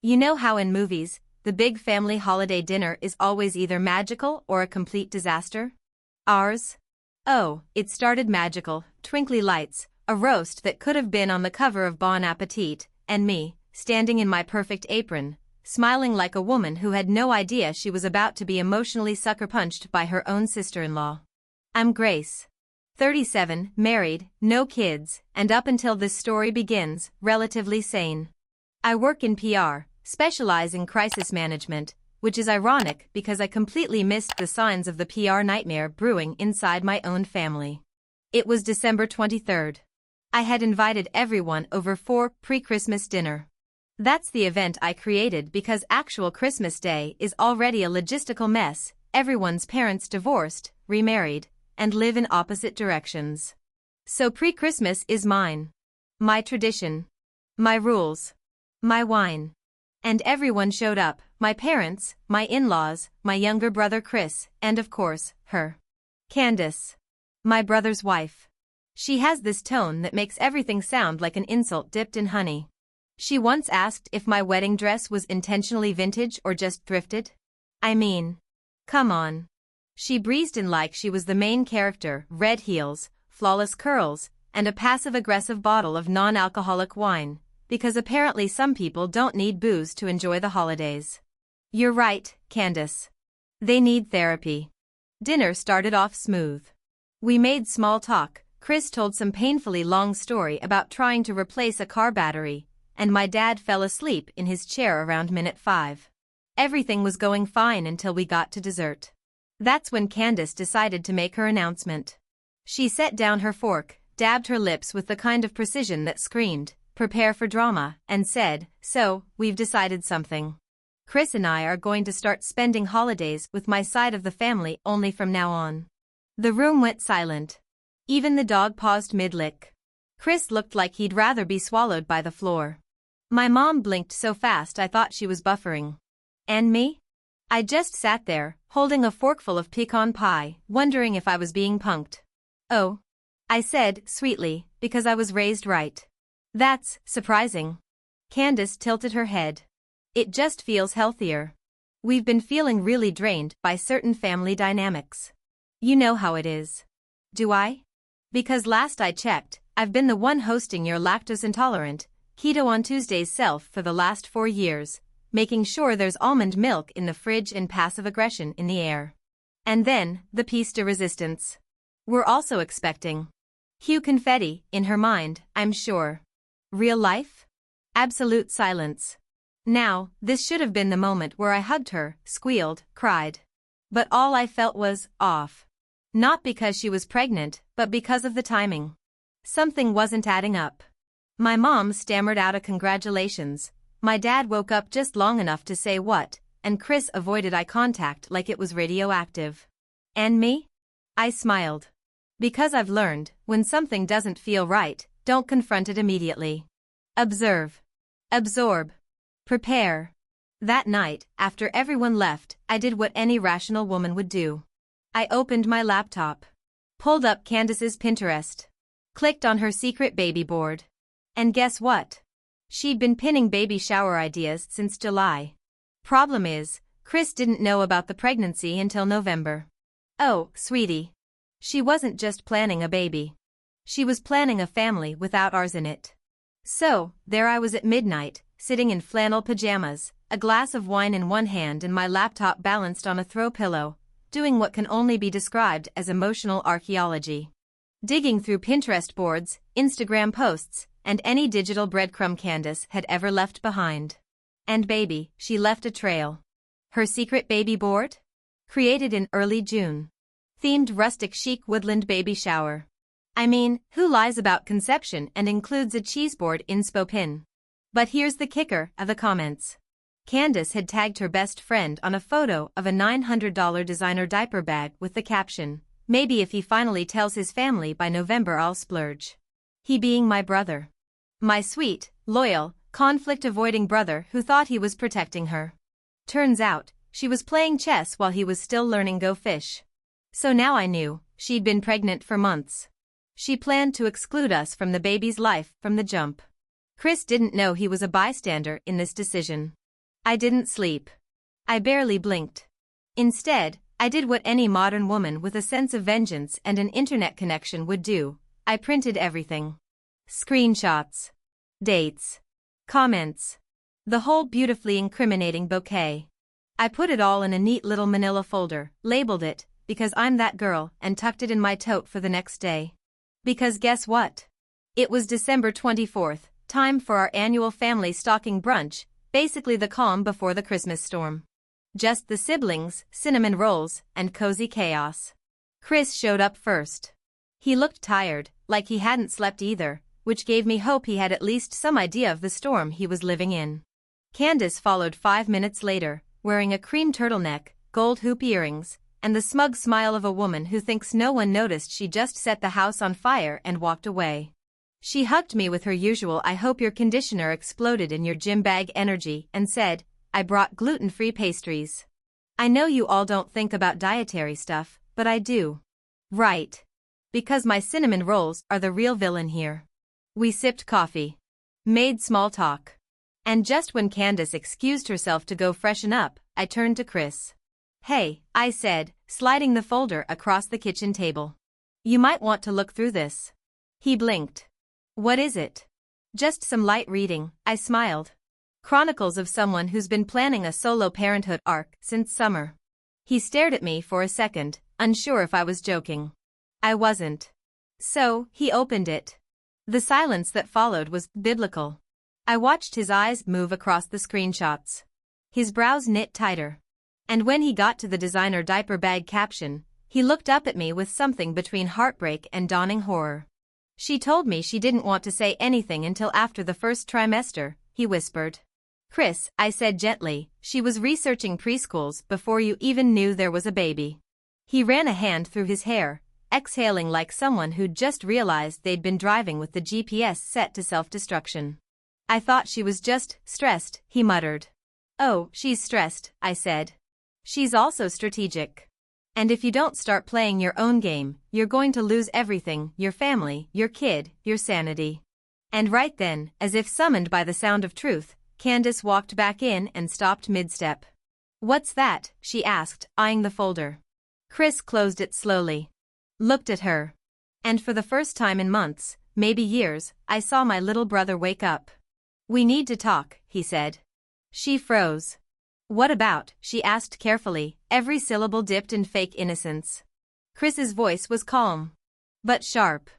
You know how in movies, the big family holiday dinner is always either magical or a complete disaster? Ours? Oh, it started magical, twinkly lights, a roast that could have been on the cover of Bon Appetit, and me, standing in my perfect apron, smiling like a woman who had no idea she was about to be emotionally sucker-punched by her own sister-in-law. I'm Grace. 37, married, no kids, and up until this story begins, relatively sane. I work in PR, specialize in crisis management, which is ironic because I completely missed the signs of the PR nightmare brewing inside my own family. It was December 23rd. I had invited everyone over for pre-Christmas dinner. That's the event I created because actual Christmas Day is already a logistical mess, everyone's parents divorced, remarried, and live in opposite directions. So pre-Christmas is mine. My tradition. My rules. My wine. And everyone showed up, my parents, my in-laws, my younger brother Chris, and of course, her. Candace. My brother's wife. She has this tone that makes everything sound like an insult dipped in honey. She once asked if my wedding dress was intentionally vintage or just thrifted. I mean, come on. She breezed in like she was the main character, red heels, flawless curls, and a passive-aggressive bottle of non-alcoholic wine, because apparently some people don't need booze to enjoy the holidays. You're right, Candace. They need therapy. Dinner started off smooth. We made small talk. Chris told some painfully long story about trying to replace a car battery, and my dad fell asleep in his chair around minute 5. Everything was going fine until we got to dessert. That's when Candace decided to make her announcement. She set down her fork, dabbed her lips with the kind of precision that screamed, "Prepare for drama," and said, "So, we've decided something. Chris and I are going to start spending holidays with my side of the family only from now on." The room went silent. Even the dog paused mid-lick. Chris looked like he'd rather be swallowed by the floor. My mom blinked so fast I thought she was buffering. And me? I just sat there, holding a forkful of pecan pie, wondering if I was being punked. "Oh," I said, sweetly, because I was raised right. "That's surprising." Candace tilted her head. "It just feels healthier. We've been feeling really drained by certain family dynamics. You know how it is." "Do I?" "Because last I checked, I've been the one hosting your lactose-intolerant, keto on Tuesdays self for the last 4 years, making sure there's almond milk in the fridge and passive aggression in the air. And then, the piece de resistance. We're also expecting. Hue confetti, in her mind, I'm sure. Real life? Absolute silence. Now, this should have been the moment where I hugged her, squealed, cried. But all I felt was off. Not because she was pregnant, but because of the timing. Something wasn't adding up. My mom stammered out a congratulations. My dad woke up just long enough to say what, and Chris avoided eye contact like it was radioactive. And me? I smiled. Because I've learned, when something doesn't feel right, don't confront it immediately. Observe. Absorb. Prepare. That night, after everyone left, I did what any rational woman would do. I opened my laptop. Pulled up Candace's Pinterest. Clicked on her secret baby board. And guess what? She'd been pinning baby shower ideas since July. Problem is, Chris didn't know about the pregnancy until November. Oh, sweetie. She wasn't just planning a baby. She was planning a family without ours in it. So, there I was at midnight, sitting in flannel pajamas, a glass of wine in one hand and my laptop balanced on a throw pillow, doing what can only be described as emotional archaeology. Digging through Pinterest boards, Instagram posts, and any digital breadcrumb Candace had ever left behind. And baby, she left a trail. Her secret baby board? Created in early June. Themed rustic chic woodland baby shower. I mean, who lies about conception and includes a cheese board inspo pin? But here's the kicker of the comments. Candace had tagged her best friend on a photo of a $900 designer diaper bag with the caption, "Maybe if he finally tells his family by November I'll splurge." He being my brother. My sweet, loyal, conflict-avoiding brother who thought he was protecting her. Turns out, she was playing chess while he was still learning Go Fish. So now I knew, she'd been pregnant for months. She planned to exclude us from the baby's life from the jump. Chris didn't know he was a bystander in this decision. I didn't sleep. I barely blinked. Instead, I did what any modern woman with a sense of vengeance and an internet connection would do. I printed everything. Screenshots. Dates. Comments. The whole beautifully incriminating bouquet. I put it all in a neat little manila folder, labeled it, because I'm that girl, and tucked it in my tote for the next day. Because guess what? It was December 24th, time for our annual family stocking brunch, basically the calm before the Christmas storm. Just the siblings, cinnamon rolls, and cozy chaos. Chris showed up first. He looked tired, like he hadn't slept either, which gave me hope he had at least some idea of the storm he was living in. Candace followed 5 minutes later, wearing a cream turtleneck, gold hoop earrings, and the smug smile of a woman who thinks no one noticed she just set the house on fire and walked away. She hugged me with her usual "I hope your conditioner exploded in your gym bag" energy and said, "I brought gluten-free pastries. I know you all don't think about dietary stuff, but I do." Right. Because my cinnamon rolls are the real villain here. We sipped coffee. Made small talk. And just when Candace excused herself to go freshen up, I turned to Chris. "Hey," I said, sliding the folder across the kitchen table. "You might want to look through this." He blinked. "What is it?" "Just some light reading," I smiled. "Chronicles of someone who's been planning a solo parenthood arc since summer." He stared at me for a second, unsure if I was joking. I wasn't. So, he opened it. The silence that followed was biblical. I watched his eyes move across the screenshots. His brows knit tighter. And when he got to the designer diaper bag caption, he looked up at me with something between heartbreak and dawning horror. "She told me she didn't want to say anything until after the first trimester," he whispered. "Chris," I said gently, "she was researching preschools before you even knew there was a baby." He ran a hand through his hair, exhaling like someone who'd just realized they'd been driving with the GPS set to self-destruction. "I thought she was just stressed," he muttered. "Oh, she's stressed," I said. "She's also strategic. And if you don't start playing your own game, you're going to lose everything: your family, your kid, your sanity." And right then, as if summoned by the sound of truth, Candace walked back in and stopped mid-step. "What's that?" she asked, eyeing the folder. Chris closed it slowly. Looked at her. And for the first time in months, maybe years, I saw my little brother wake up. "We need to talk," he said. She froze. "What about?" she asked carefully, every syllable dipped in fake innocence. Chris's voice was calm. But sharp.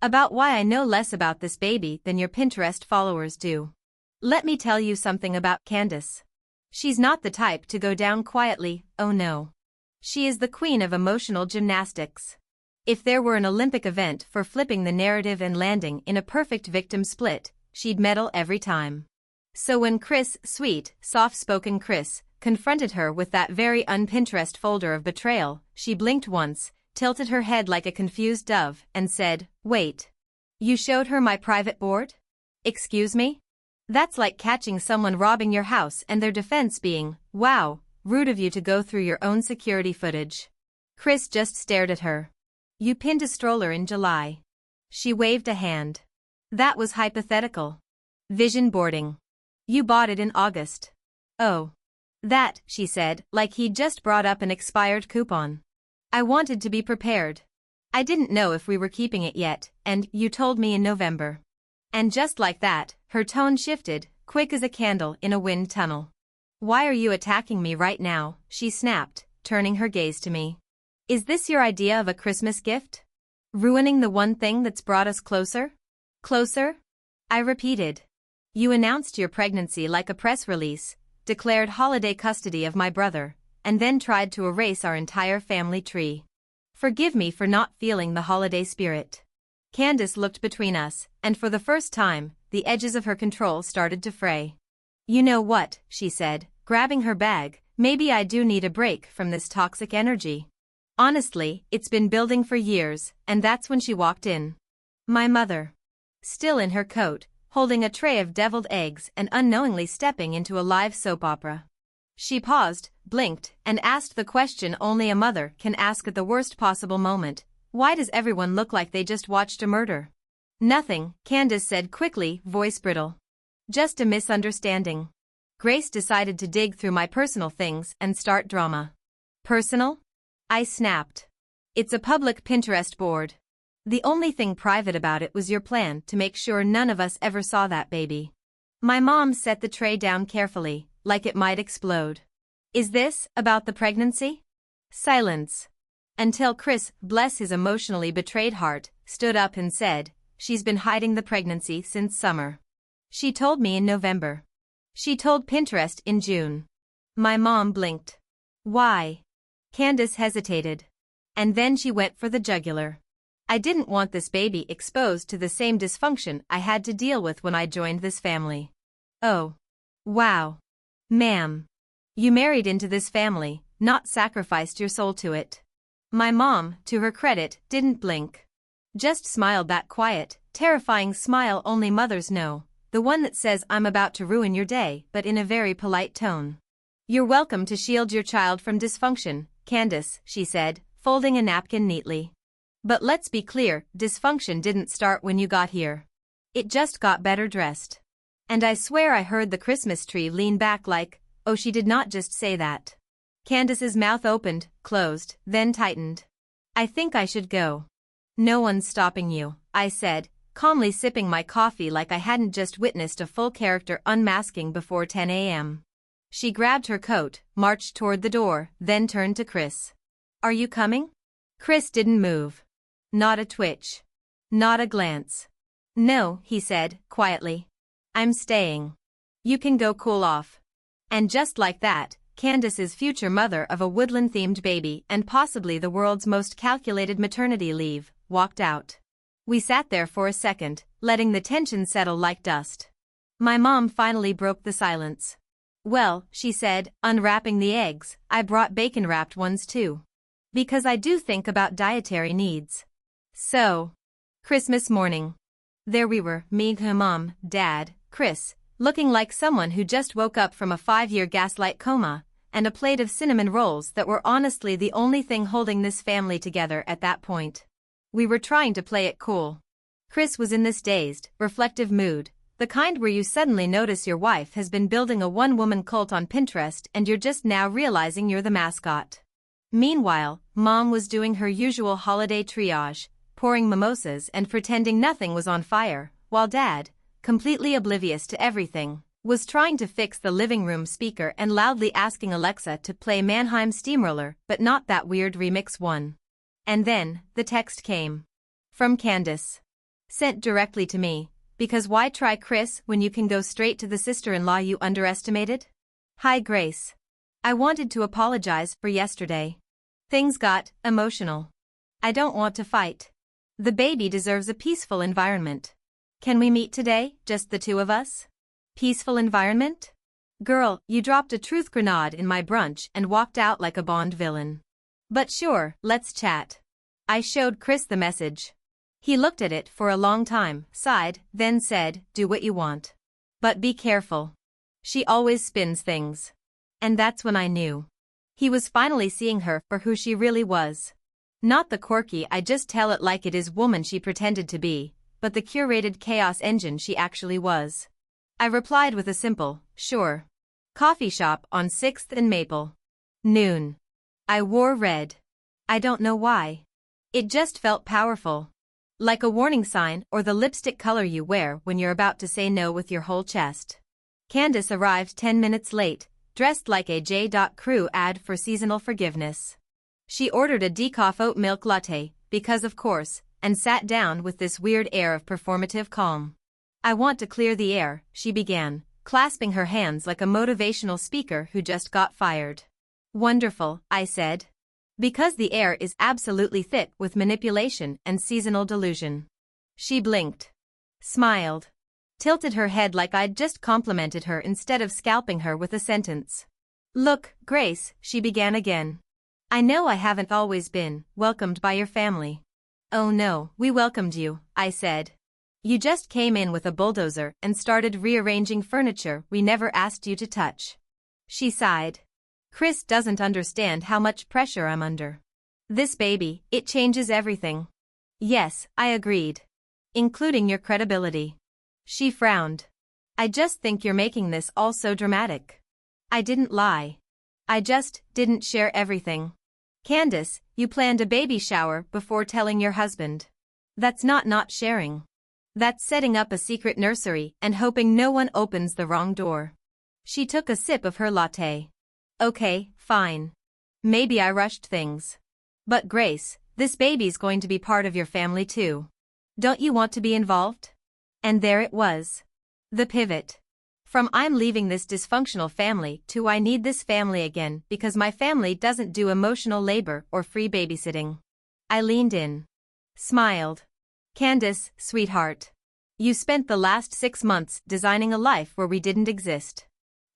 "About why I know less about this baby than your Pinterest followers do. Let me tell you something about Candace. She's not the type to go down quietly, oh no. She is the queen of emotional gymnastics. If there were an Olympic event for flipping the narrative and landing in a perfect victim split, she'd medal every time." So when Chris, sweet, soft-spoken Chris, confronted her with that very un-Pinterest folder of betrayal, she blinked once, tilted her head like a confused dove, and said, "Wait. You showed her my private board? Excuse me? That's like catching someone robbing your house and their defense being, 'Wow, rude of you to go through your own security footage.'" Chris just stared at her. "You pinned a stroller in July." She waved a hand. "That was hypothetical. Vision boarding. You bought it in August." "Oh. That," she said, like he'd just brought up an expired coupon. "I wanted to be prepared. I didn't know if we were keeping it yet, and you told me in November." And just like that, her tone shifted, quick as a candle in a wind tunnel. "Why are you attacking me right now?" she snapped, turning her gaze to me. "Is this your idea of a Christmas gift? Ruining the one thing that's brought us closer?" "Closer?" I repeated. "You announced your pregnancy like a press release, declared holiday custody of my brother, and then tried to erase our entire family tree. Forgive me for not feeling the holiday spirit." Candace looked between us, and for the first time, the edges of her control started to fray. "You know what," she said, grabbing her bag, "maybe I do need a break from this toxic energy. Honestly, it's been building for years," and that's when she walked in. My mother. Still in her coat, holding a tray of deviled eggs and unknowingly stepping into a live soap opera. She paused, blinked, and asked the question only a mother can ask at the worst possible moment: "Why does everyone look like they just watched a murder?" "Nothing," Candace said quickly, voice brittle. "Just a misunderstanding." Grace decided to dig through my personal things and start drama. Personal? I snapped. It's a public Pinterest board. The only thing private about it was your plan to make sure none of us ever saw that baby. My mom set the tray down carefully, like it might explode. Is this about the pregnancy? Silence. Until Chris, bless his emotionally betrayed heart, stood up and said, "She's been hiding the pregnancy since summer. She told me in November. She told Pinterest in June." My mom blinked. Why? Candace hesitated. And then she went for the jugular. I didn't want this baby exposed to the same dysfunction I had to deal with when I joined this family. Oh. Wow. Ma'am. You married into this family, not sacrificed your soul to it. My mom, to her credit, didn't blink. Just smiled that quiet, terrifying smile only mothers know, the one that says I'm about to ruin your day, but in a very polite tone. You're welcome to shield your child from dysfunction, Candace, she said, folding a napkin neatly. But let's be clear, dysfunction didn't start when you got here. It just got better dressed. And I swear I heard the Christmas tree lean back like, oh, she did not just say that. Candace's mouth opened, closed, then tightened. I think I should go. No one's stopping you, I said, calmly sipping my coffee like I hadn't just witnessed a full character unmasking before 10 a.m. She grabbed her coat, marched toward the door, then turned to Chris. Are you coming? Chris didn't move. Not a twitch. Not a glance. No, he said, quietly. I'm staying. You can go cool off. And just like that, Candace's future mother of a woodland-themed baby and possibly the world's most calculated maternity leave, walked out. We sat there for a second, letting the tension settle like dust. My mom finally broke the silence. Well, she said, unwrapping the eggs, I brought bacon-wrapped ones too. Because I do think about dietary needs. So, Christmas morning. There we were, me, her mom, dad, Chris, looking like someone who just woke up from a 5-year gaslight coma, and a plate of cinnamon rolls that were honestly the only thing holding this family together at that point. We were trying to play it cool. Chris was in this dazed, reflective mood, the kind where you suddenly notice your wife has been building a one-woman cult on Pinterest and you're just now realizing you're the mascot. Meanwhile, Mom was doing her usual holiday triage, pouring mimosas and pretending nothing was on fire, while Dad, completely oblivious to everything, was trying to fix the living room speaker and loudly asking Alexa to play Mannheim Steamroller, but not that weird remix one. And then, the text came. From Candace. Sent directly to me, because why try Chris when you can go straight to the sister-in-law you underestimated? Hi Grace. I wanted to apologize for yesterday. Things got emotional. I don't want to fight. The baby deserves a peaceful environment. Can we meet today, just the two of us? Peaceful environment? Girl, you dropped a truth grenade in my brunch and walked out like a Bond villain. But sure, let's chat. I showed Chris the message. He looked at it for a long time, sighed, then said, do what you want. But be careful. She always spins things. And that's when I knew. He was finally seeing her for who she really was. Not the quirky I just tell it like it is woman she pretended to be, but the curated chaos engine she actually was. I replied with a simple, sure. Coffee shop on 6th and Maple. Noon. I wore red. I don't know why. It just felt powerful. Like a warning sign or the lipstick color you wear when you're about to say no with your whole chest. Candace arrived 10 minutes late, dressed like a J.Crew ad for seasonal forgiveness. She ordered a decaf oat milk latte, because of course, and sat down with this weird air of performative calm. I want to clear the air, she began, clasping her hands like a motivational speaker who just got fired. Wonderful, I said. Because the air is absolutely thick with manipulation and seasonal delusion. She blinked. Smiled. Tilted her head like I'd just complimented her instead of scalping her with a sentence. Look, Grace, she began again. I know I haven't always been welcomed by your family. Oh no, we welcomed you, I said. You just came in with a bulldozer and started rearranging furniture we never asked you to touch. She sighed. Chris doesn't understand how much pressure I'm under. This baby, it changes everything. Yes, I agreed. Including your credibility. She frowned. I just think you're making this all so dramatic. I didn't lie. I just didn't share everything. Candace, you planned a baby shower before telling your husband. That's not sharing. That's setting up a secret nursery and hoping no one opens the wrong door. She took a sip of her latte. Okay, fine. Maybe I rushed things. But Grace, this baby's going to be part of your family too. Don't you want to be involved? And there it was. The pivot. From I'm leaving this dysfunctional family to I need this family again because my family doesn't do emotional labor or free babysitting. I leaned in. Smiled. Candace, sweetheart. You spent the last 6 months designing a life where we didn't exist.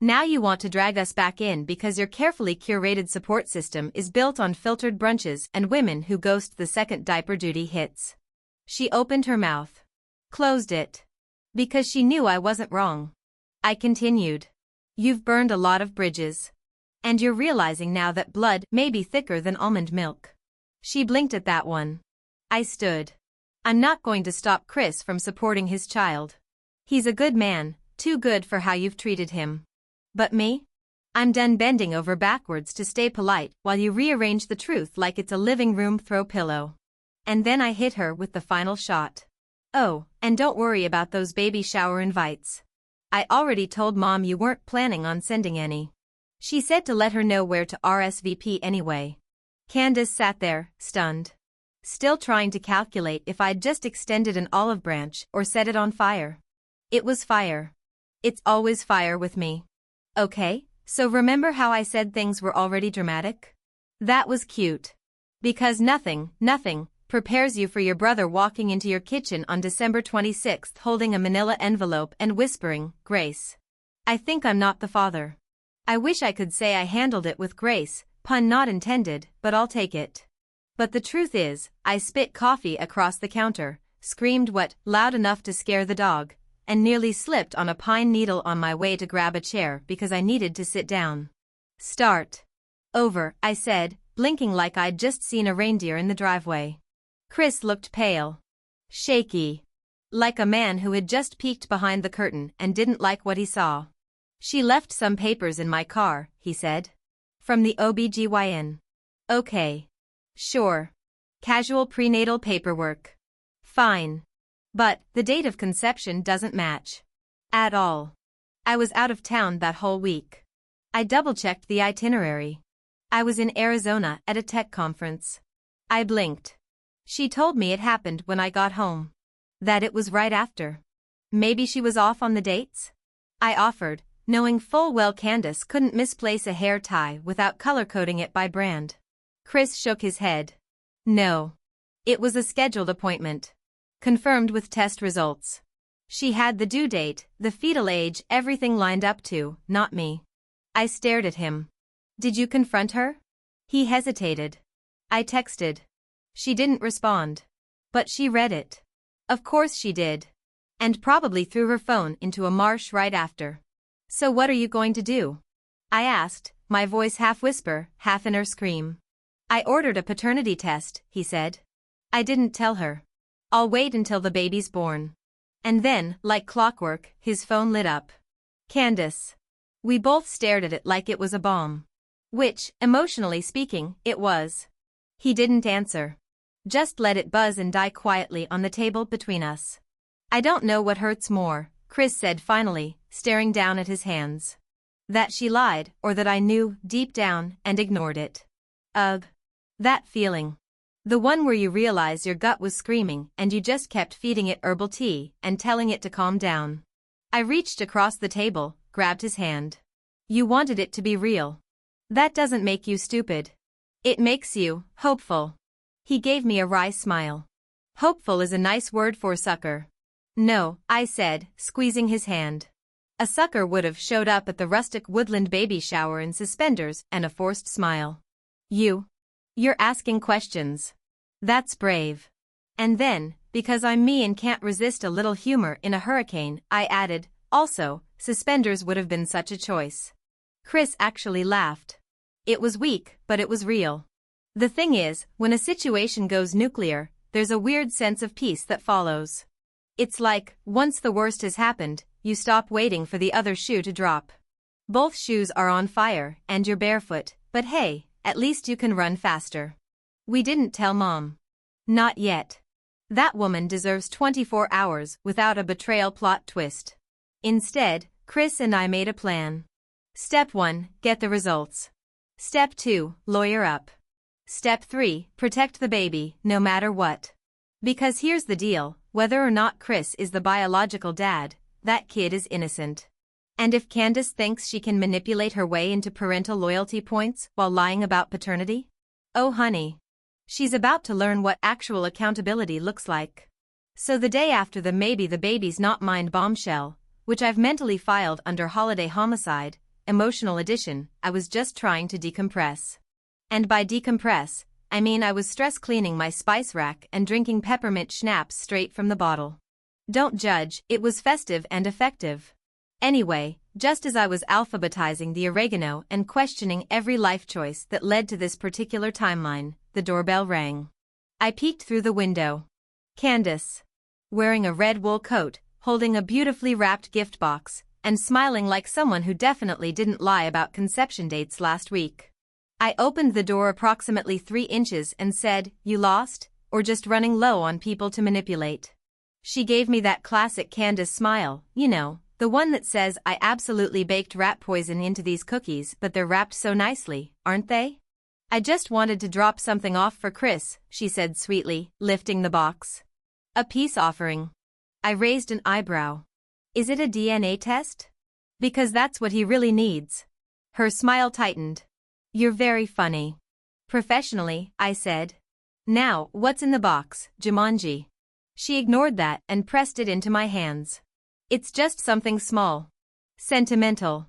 Now you want to drag us back in because your carefully curated support system is built on filtered brunches and women who ghost the second diaper duty hits. She opened her mouth. Closed it. Because she knew I wasn't wrong. I continued. You've burned a lot of bridges. And you're realizing now that blood may be thicker than almond milk. She blinked at that one. I stood. I'm not going to stop Chris from supporting his child. He's a good man, too good for how you've treated him. But me? I'm done bending over backwards to stay polite while you rearrange the truth like it's a living room throw pillow. And then I hit her with the final shot. Oh, and don't worry about those baby shower invites. I already told Mom you weren't planning on sending any. She said to let her know where to RSVP anyway. Candace sat there, stunned. Still trying to calculate if I'd just extended an olive branch or set it on fire. It was fire. It's always fire with me. Okay, so remember how I said things were already dramatic? That was cute. Because nothing, prepares you for your brother walking into your kitchen on December 26th holding a manila envelope and whispering, Grace. I think I'm not the father. I wish I could say I handled it with grace, pun not intended, but I'll take it. But the truth is, I spit coffee across the counter, screamed what, loud enough to scare the dog, and nearly slipped on a pine needle on my way to grab a chair because I needed to sit down. Start. Over, I said, blinking like I'd just seen a reindeer in the driveway. Chris looked pale. Shaky. Like a man who had just peeked behind the curtain and didn't like what he saw. She left some papers in my car, he said. From the OBGYN. Okay. Sure. Casual prenatal paperwork. Fine. But the date of conception doesn't match. At all. I was out of town that whole week. I double-checked the itinerary. I was in Arizona at a tech conference. I blinked. She told me it happened when I got home. That it was right after. Maybe she was off on the dates? I offered, knowing full well Candace couldn't misplace a hair tie without color-coding it by brand. Chris shook his head. No. It was a scheduled appointment. Confirmed with test results. She had the due date, the fetal age, everything lined up to, not me. I stared at him. Did you confront her? He hesitated. I texted. She didn't respond. But she read it. Of course she did. And probably threw her phone into a marsh right after. So what are you going to do? I asked, my voice half whisper, half inner scream. I ordered a paternity test, he said. I didn't tell her. I'll wait until the baby's born. And then, like clockwork, his phone lit up. Candace. We both stared at it like it was a bomb. Which, emotionally speaking, it was. He didn't answer. Just let it buzz and die quietly on the table between us. I don't know what hurts more, Chris said finally, staring down at his hands. That she lied, or that I knew, deep down, and ignored it. Ugh. That feeling. The one where you realize your gut was screaming and you just kept feeding it herbal tea and telling it to calm down. I reached across the table, grabbed his hand. You wanted it to be real. That doesn't make you stupid. It makes you hopeful. He gave me a wry smile. Hopeful is a nice word for sucker. No, I said, squeezing his hand. A sucker would have showed up at the rustic woodland baby shower in suspenders and a forced smile. You're asking questions. That's brave. And then, because I'm me and can't resist a little humor in a hurricane, I added, also, suspenders would have been such a choice. Chris actually laughed. It was weak, but it was real. The thing is, when a situation goes nuclear, there's a weird sense of peace that follows. It's like, once the worst has happened, you stop waiting for the other shoe to drop. Both shoes are on fire and you're barefoot, but hey, at least you can run faster. We didn't tell Mom. Not yet. That woman deserves 24 hours without a betrayal plot twist. Instead, Chris and I made a plan. Step 1, get the results. Step 2, lawyer up. Step 3, protect the baby, no matter what. Because here's the deal, whether or not Chris is the biological dad, that kid is innocent. And if Candace thinks she can manipulate her way into parental loyalty points while lying about paternity? Oh honey. She's about to learn what actual accountability looks like. So the day after the maybe the baby's not mine bombshell, which I've mentally filed under holiday homicide, emotional edition, I was just trying to decompress. And by decompress, I mean I was stress cleaning my spice rack and drinking peppermint schnapps straight from the bottle. Don't judge, it was festive and effective. Anyway, just as I was alphabetizing the oregano and questioning every life choice that led to this particular timeline, the doorbell rang. I peeked through the window. Candace. Wearing a red wool coat, holding a beautifully wrapped gift box, and smiling like someone who definitely didn't lie about conception dates last week. I opened the door approximately 3 inches and said, "You lost, or just running low on people to manipulate?" She gave me that classic Candace smile, you know, the one that says I absolutely baked rat poison into these cookies but they're wrapped so nicely, aren't they? I just wanted to drop something off for Chris, she said sweetly, lifting the box. A peace offering. I raised an eyebrow. Is it a DNA test? Because that's what he really needs. Her smile tightened. You're very funny. Professionally, I said. Now, what's in the box, Jumanji? She ignored that and pressed it into my hands. It's just something small. Sentimental.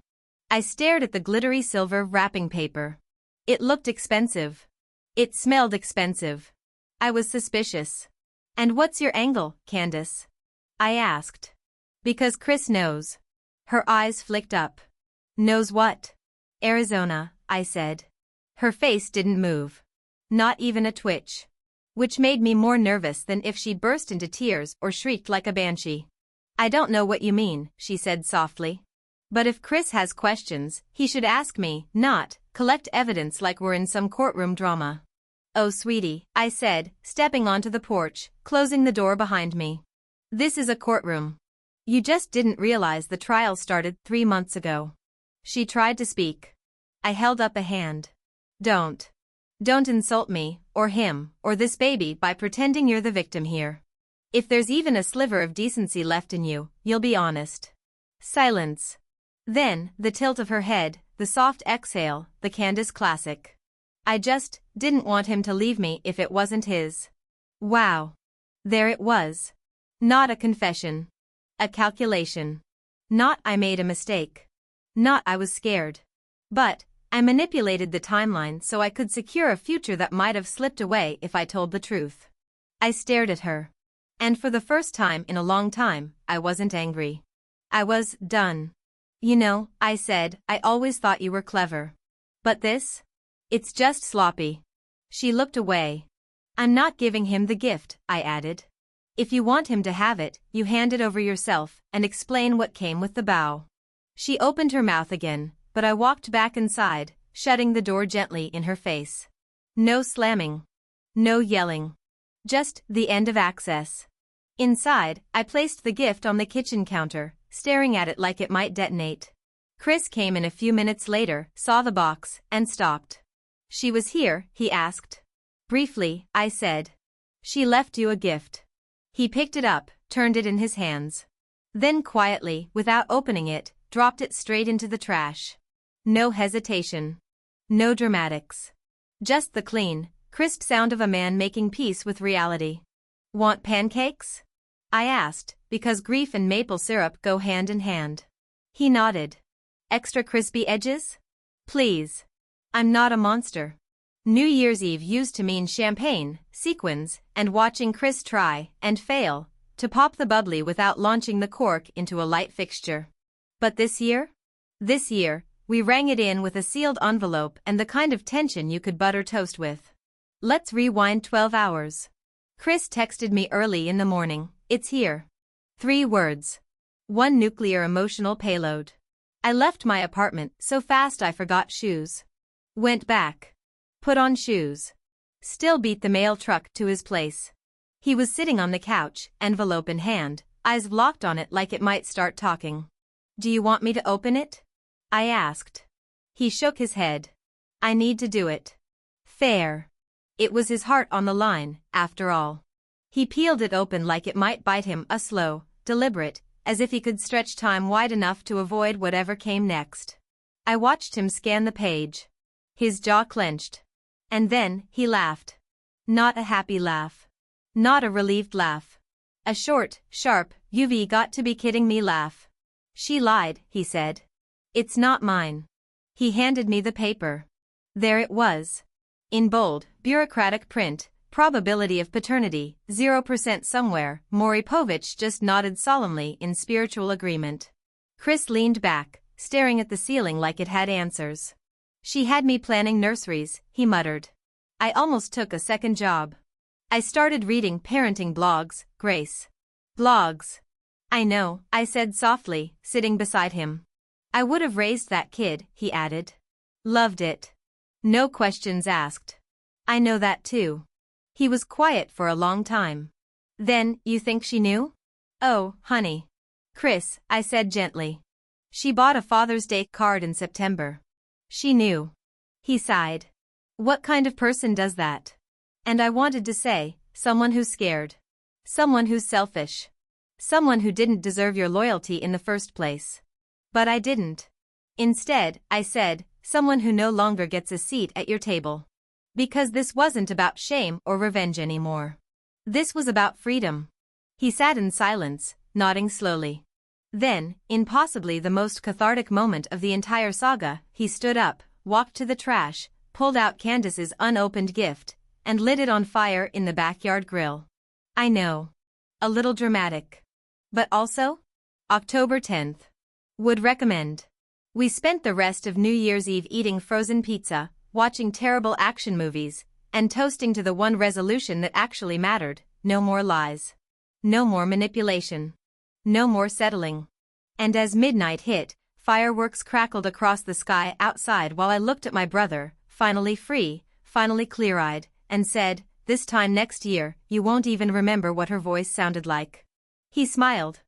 I stared at the glittery silver wrapping paper. It looked expensive. It smelled expensive. I was suspicious. And what's your angle, Candace? I asked. Because Chris knows. Her eyes flicked up. Knows what? Arizona, I said. Her face didn't move. Not even a twitch. Which made me more nervous than if she burst into tears or shrieked like a banshee. I don't know what you mean, she said softly. But if Chris has questions, he should ask me, not collect evidence like we're in some courtroom drama. Oh sweetie, I said, stepping onto the porch, closing the door behind me. This is a courtroom. You just didn't realize the trial started 3 months ago. She tried to speak. I held up a hand. Don't insult me, or him, or this baby by pretending you're the victim here. If there's even a sliver of decency left in you, you'll be honest. Silence. Then, the tilt of her head, the soft exhale, the Candace classic. I just didn't want him to leave me if it wasn't his. Wow. There it was. Not a confession. A calculation. Not I made a mistake. Not I was scared. But, I manipulated the timeline so I could secure a future that might have slipped away if I told the truth. I stared at her. And for the first time in a long time, I wasn't angry. I was done. You know, I said, I always thought you were clever. But this? It's just sloppy. She looked away. I'm not giving him the gift, I added. If you want him to have it, you hand it over yourself and explain what came with the bow. She opened her mouth again, but I walked back inside, shutting the door gently in her face. No slamming. No yelling. Just the end of access. Inside, I placed the gift on the kitchen counter, staring at it like it might detonate. Chris came in a few minutes later, saw the box, and stopped. She was here, he asked. Briefly, I said. She left you a gift. He picked it up, turned it in his hands. Then quietly, without opening it, dropped it straight into the trash. No hesitation. No dramatics. Just the clean, crisp sound of a man making peace with reality. Want pancakes? I asked, because grief and maple syrup go hand in hand. He nodded. Extra crispy edges? Please. I'm not a monster. New Year's Eve used to mean champagne, sequins, and watching Chris try, and fail, to pop the bubbly without launching the cork into a light fixture. But this year? This year, we rang it in with a sealed envelope and the kind of tension you could butter toast with. Let's rewind 12 hours. Chris texted me early in the morning, it's here. 3 words. One nuclear emotional payload. I left my apartment so fast I forgot shoes. Went back. Put on shoes. Still beat the mail truck to his place. He was sitting on the couch, envelope in hand, eyes locked on it like it might start talking. Do you want me to open it? I asked. He shook his head. I need to do it. Fair. It was his heart on the line, after all. He peeled it open like it might bite him, a slow, deliberate, as if he could stretch time wide enough to avoid whatever came next. I watched him scan the page. His jaw clenched. And then, he laughed. Not a happy laugh. Not a relieved laugh. A short, sharp, "You've got to be kidding me" laugh. She lied, he said. It's not mine. He handed me the paper. There it was. In bold, bureaucratic print, probability of paternity, 0% somewhere. Maury Povich just nodded solemnly in spiritual agreement. Chris leaned back, staring at the ceiling like it had answers. She had me planning nurseries, he muttered. I almost took a second job. I started reading parenting blogs, Grace. Blogs. I know, I said softly, sitting beside him. I would have raised that kid, he added. Loved it. No questions asked. I know that too. He was quiet for a long time. Then, you think she knew? Oh, honey. Chris, I said gently. She bought a Father's Day card in September. She knew. He sighed. What kind of person does that? And I wanted to say, someone who's scared. Someone who's selfish. Someone who didn't deserve your loyalty in the first place. But I didn't. Instead, I said, someone who no longer gets a seat at your table. Because this wasn't about shame or revenge anymore. This was about freedom. He sat in silence, nodding slowly. Then, in possibly the most cathartic moment of the entire saga, he stood up, walked to the trash, pulled out Candace's unopened gift, and lit it on fire in the backyard grill. I know. A little dramatic. But also? October 10th. Would recommend. We spent the rest of New Year's Eve eating frozen pizza, watching terrible action movies, and toasting to the one resolution that actually mattered: no more lies. No more manipulation. No more settling. And as midnight hit, fireworks crackled across the sky outside while I looked at my brother, finally free, finally clear-eyed, and said, this time next year, you won't even remember what her voice sounded like. He smiled.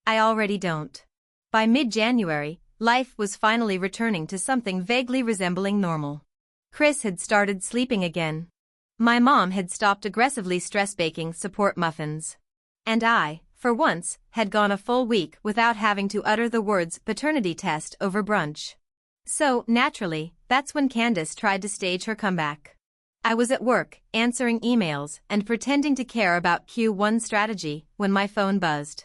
I already don't. By mid-January, life was finally returning to something vaguely resembling normal. Chris had started sleeping again. My mom had stopped aggressively stress-baking support muffins. And I, for once, had gone a full week without having to utter the words paternity test over brunch. So, naturally, that's when Candace tried to stage her comeback. I was at work, answering emails and pretending to care about Q1 strategy, when my phone buzzed.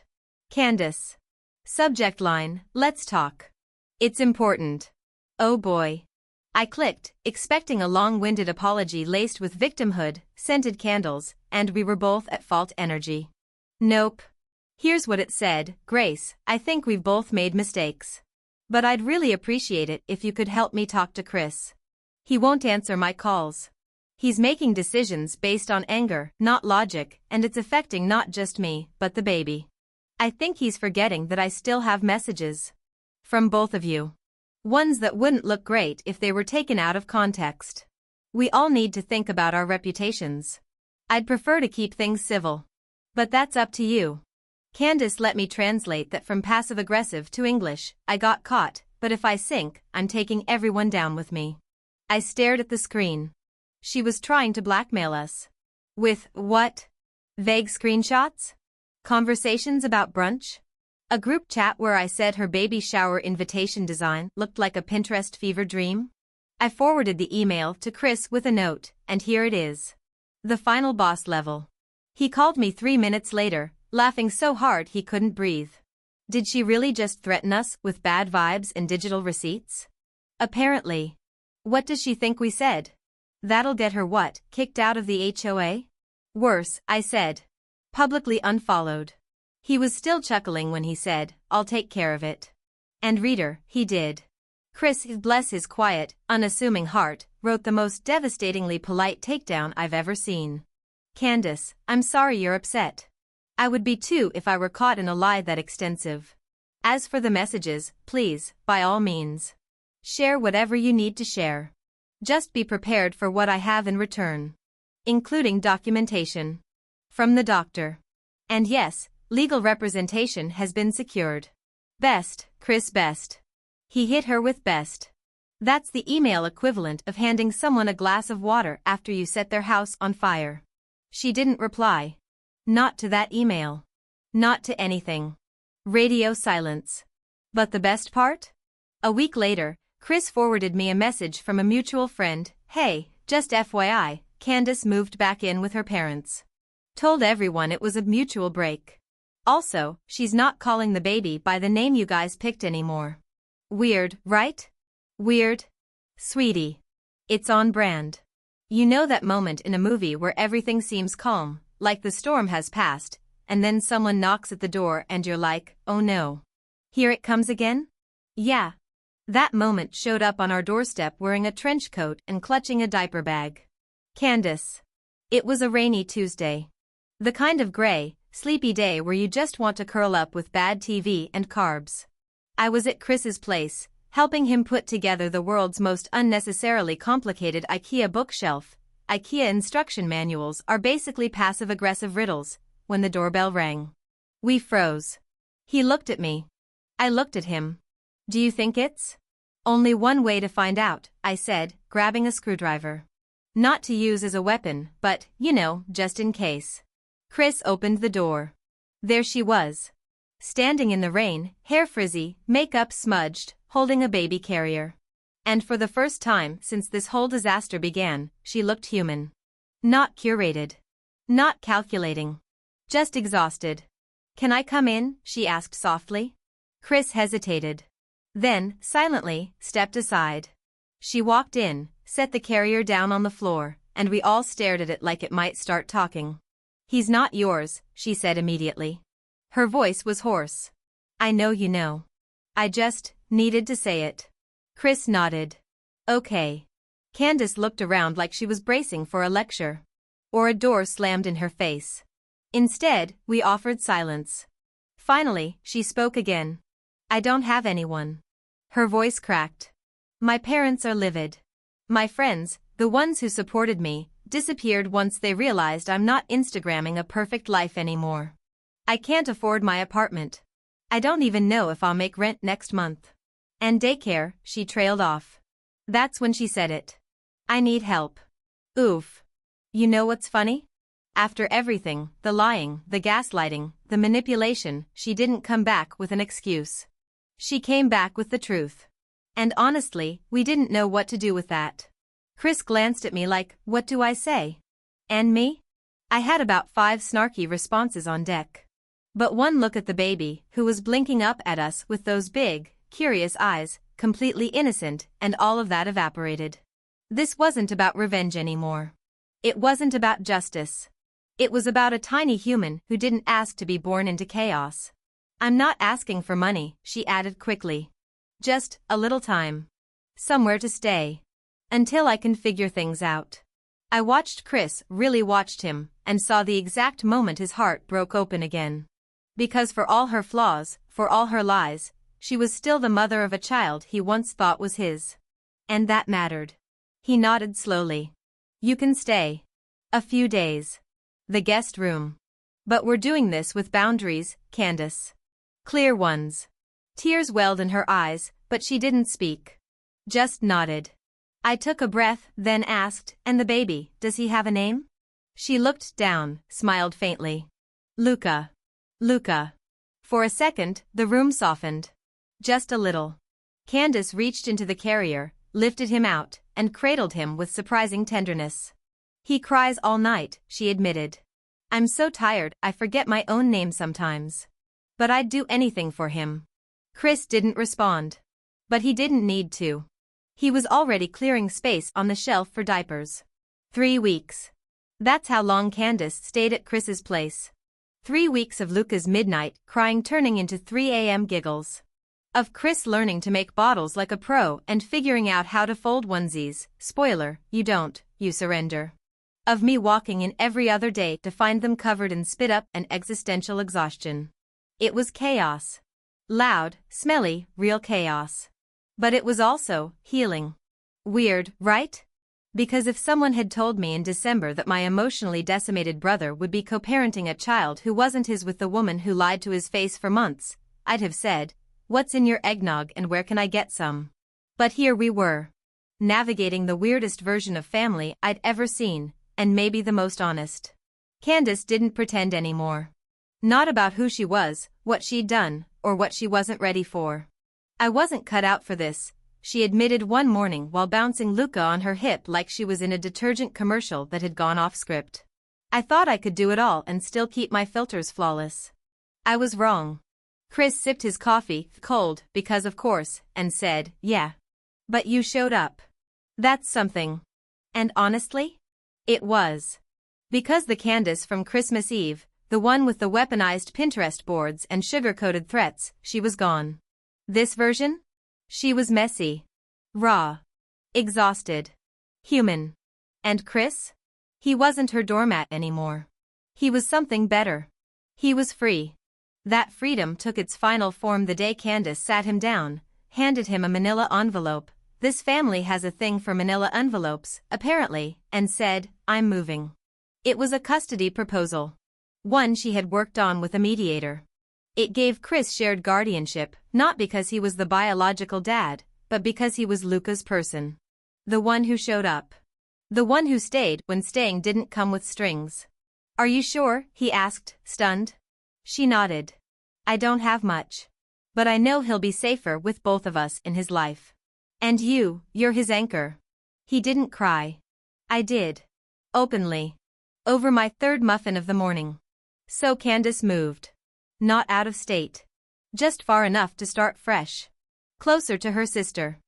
Candace. Subject line, let's talk. It's important. Oh boy. I clicked, expecting a long-winded apology laced with victimhood, scented candles, and we were both at fault energy. Nope. Here's what it said: Grace, I think we've both made mistakes. But I'd really appreciate it if you could help me talk to Chris. He won't answer my calls. He's making decisions based on anger, not logic, and it's affecting not just me, but the baby. I think he's forgetting that I still have messages. From both of you. Ones that wouldn't look great if they were taken out of context. We all need to think about our reputations. I'd prefer to keep things civil. But that's up to you. Candace let me translate that from passive-aggressive to English. I got caught, but if I sink, I'm taking everyone down with me. I stared at the screen. She was trying to blackmail us. With what? Vague screenshots? Conversations about brunch? A group chat where I said her baby shower invitation design looked like a Pinterest fever dream? I forwarded the email to Chris with a note, and here it is. The final boss level. He called me 3 minutes later, laughing so hard he couldn't breathe. Did she really just threaten us with bad vibes and digital receipts? Apparently. What does she think we said? That'll get her what, kicked out of the HOA? Worse, I said. Publicly unfollowed. He was still chuckling when he said, I'll take care of it. And reader, he did. Chris, bless his quiet, unassuming heart, wrote the most devastatingly polite takedown I've ever seen. Candace, I'm sorry you're upset. I would be too if I were caught in a lie that extensive. As for the messages, please, by all means, share whatever you need to share. Just be prepared for what I have in return, including documentation from the doctor. And yes, legal representation has been secured. Best, Chris Best. He hit her with best. That's the email equivalent of handing someone a glass of water after you set their house on fire. She didn't reply. Not to that email. Not to anything. Radio silence. But the best part? A week later, Chris forwarded me a message from a mutual friend. Hey, just FYI, Candace moved back in with her parents. Told everyone it was a mutual break. Also, she's not calling the baby by the name you guys picked anymore. Weird, right? Weird? Sweetie. It's on brand. You know that moment in a movie where everything seems calm, like the storm has passed, and then someone knocks at the door and you're like, oh no. Here it comes again? Yeah. That moment showed up on our doorstep wearing a trench coat and clutching a diaper bag. Candace. It was a rainy Tuesday. The kind of gray, sleepy day where you just want to curl up with bad TV and carbs. I was at Chris's place, helping him put together the world's most unnecessarily complicated IKEA bookshelf. IKEA instruction manuals are basically passive-aggressive riddles, when the doorbell rang. We froze. He looked at me. I looked at him. Do you think it's? Only one way to find out, I said, grabbing a screwdriver. Not to use as a weapon, but, you know, just in case. Chris opened the door. There she was. Standing in the rain, hair frizzy, makeup smudged, holding a baby carrier. And for the first time since this whole disaster began, she looked human. Not curated. Not calculating. Just exhausted. Can I come in? She asked softly. Chris hesitated. Then, silently, stepped aside. She walked in, set the carrier down on the floor, and we all stared at it like it might start talking. He's not yours, she said immediately. Her voice was hoarse. I know you know. I just needed to say it. Chris nodded. Okay. Candace looked around like she was bracing for a lecture. Or a door slammed in her face. Instead, we offered silence. Finally, she spoke again. I don't have anyone. Her voice cracked. My parents are livid. My friends, the ones who supported me, disappeared once they realized I'm not Instagramming a perfect life anymore. I can't afford my apartment. I don't even know if I'll make rent next month. And daycare, she trailed off. That's when she said it. I need help. Oof. You know what's funny? After everything, the lying, the gaslighting, the manipulation, she didn't come back with an excuse. She came back with the truth. And honestly, we didn't know what to do with that. Chris glanced at me like, what do I say? And me? I had about 5 snarky responses on deck. But one look at the baby, who was blinking up at us with those big, curious eyes, completely innocent, and all of that evaporated. This wasn't about revenge anymore. It wasn't about justice. It was about a tiny human who didn't ask to be born into chaos. I'm not asking for money, she added quickly. Just a little time. Somewhere to stay. Until I can figure things out. I watched Chris, really watched him, and saw the exact moment his heart broke open again. Because for all her flaws, for all her lies, she was still the mother of a child he once thought was his. And that mattered. He nodded slowly. You can stay. A few days. The guest room. But we're doing this with boundaries, Candace. Clear ones. Tears welled in her eyes, but she didn't speak. Just nodded. I took a breath, then asked, and the baby, does he have a name? She looked down, smiled faintly. Luca. Luca. For a second, the room softened. Just a little. Candace reached into the carrier, lifted him out, and cradled him with surprising tenderness. He cries all night, she admitted. I'm so tired I forget my own name sometimes. But I'd do anything for him. Chris didn't respond. But he didn't need to. He was already clearing space on the shelf for diapers. 3 weeks. That's how long Candace stayed at Chris's place. 3 weeks of Luca's midnight crying turning into 3 a.m. giggles. Of Chris learning to make bottles like a pro and figuring out how to fold onesies. Spoiler, you don't, you surrender. Of me walking in every other day to find them covered in spit up and existential exhaustion. It was chaos. Loud, smelly, real chaos. But it was also healing. Weird, right? Because if someone had told me in December that my emotionally decimated brother would be co-parenting a child who wasn't his with the woman who lied to his face for months, I'd have said, "What's in your eggnog and where can I get some?" But here we were, navigating the weirdest version of family I'd ever seen, and maybe the most honest. Candace didn't pretend anymore. Not about who she was, what she'd done, or what she wasn't ready for. "I wasn't cut out for this," she admitted one morning while bouncing Luca on her hip like she was in a detergent commercial that had gone off script. "I thought I could do it all and still keep my filters flawless. I was wrong." Chris sipped his coffee, cold, because of course, and said, "Yeah. But you showed up. That's something." And honestly, it was. Because the Candace from Christmas Eve, the one with the weaponized Pinterest boards and sugar-coated threats, she was gone. This version? She was messy. Raw. Exhausted. Human. And Chris? He wasn't her doormat anymore. He was something better. He was free. That freedom took its final form the day Candace sat him down, handed him a manila envelope. This family has a thing for manila envelopes, apparently, and said, "I'm moving." It was a custody proposal. One she had worked on with a mediator. It gave Chris shared guardianship, not because he was the biological dad, but because he was Luca's person. The one who showed up. The one who stayed when staying didn't come with strings. "Are you sure?" he asked, stunned. She nodded. "I don't have much. But I know he'll be safer with both of us in his life. And you're his anchor." He didn't cry. I did. Openly. Over my third muffin of the morning. So Candace moved. Not out of state. Just far enough to start fresh. Closer to her sister.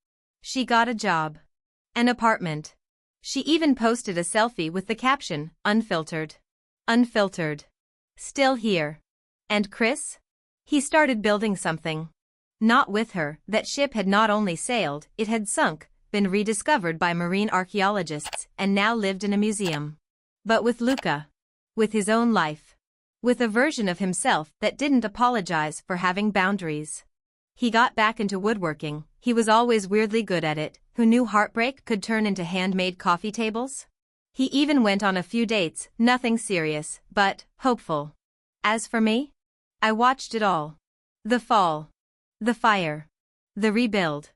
She got a job. An apartment. She even posted a selfie with the caption, "Unfiltered." Unfiltered. Still here. And Chris? He started building something. Not with her. That ship had not only sailed, it had sunk, been rediscovered by marine archaeologists, and now lived in a museum. But with Luca. With his own life. With a version of himself that didn't apologize for having boundaries. He got back into woodworking. He was always weirdly good at it. Who knew heartbreak could turn into handmade coffee tables? He even went on a few dates, nothing serious, but hopeful. As for me? I watched it all. The fall. The fire. The rebuild.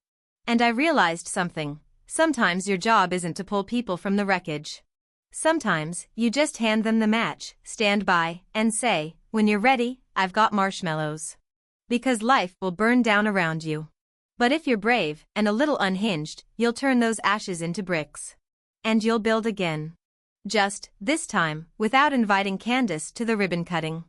And I realized something. Sometimes your job isn't to pull people from the wreckage. Sometimes, you just hand them the match, stand by, and say, "When you're ready, I've got marshmallows." Because life will burn down around you. But if you're brave and a little unhinged, you'll turn those ashes into bricks. And you'll build again. Just, this time, without inviting Candace to the ribbon cutting.